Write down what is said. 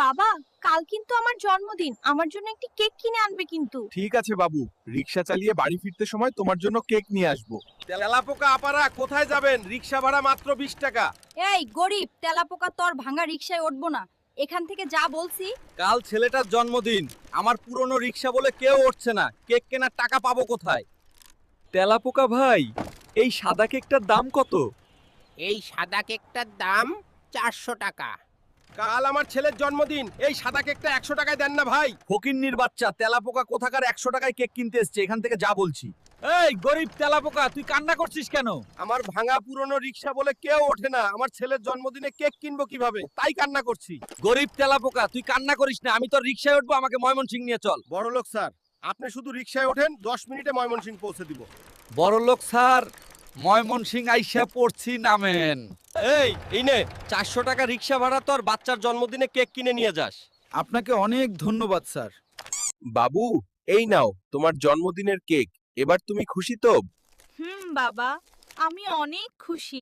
বাবা, কাল কিন্তু আমার জন্মদিন, আমার জন্য একটি কেক কিনে আনবে কিন্তু। ঠিক আছে বাবু, রিক্সা চালিয়ে বাড়ি ফিরতে সময় তোমার জন্য কেক নিয়ে আসবো। তেলাপোকা আপারা কোথায় যাবেন? রিক্সা ভাড়া মাত্র 20 টাকা। এই গরিব তেলাপোকা, তোর ভাঙা রিকশায় উঠবো না, এখান থেকে যা বলছি। কাল ছেলেটার জন্মদিন, আমার পুরনো রিক্সা বলে কেউ উঠছে না, কেক কেনার টাকা পাবো কোথায়? তেলাপোকা ভাই, এই সাদা কেকটার দাম কত? এই সাদা কেকটার দাম 400 টাকা। কাল আমার ছেলের জন্মদিন, এই সাদা কেকটা 100 টাকায় দেন না ভাই। ফকিন্নির বাচ্চা, তেলাপোকা কোথাকার 100 টাকায় কেক কিনতে এসছে, এখান থেকে যা বলছি। এই গরিব তেলাপোকা, তুই কান্না করছিস কেন? আমার ভাঙা পুরনো রিক্সা বলে কেউ ওঠে না, আমার ছেলের জন্মদিনে কেক কিনবো কিভাবে, তাই কান্না করছি। গরিব তেলাপোকা, তুই কান্না করিস না, আমি তো রিক্সায় উঠবো, আমাকে ময়মনসিং নিয়ে চল। বড়লোক স্যার, আপনি শুধু রিক্সায় ওঠেন, 10 মিনিটে ময়মনসিং পৌঁছে দিব। বড়লোক স্যার, ময়মনসিং আইসা পড়ছি, নামেন। এই নে 400 টাকা রিক্সা ভাড়া, তোর বাচ্চার জন্মদিনে কেক কিনে নিয়ে যাস। আপনাকে অনেক ধন্যবাদ স্যার। বাবু, এই নাও তোমার জন্মদিনের কেক। এবার তুমি খুশি তো? বাবা, আমি অনেক খুশি।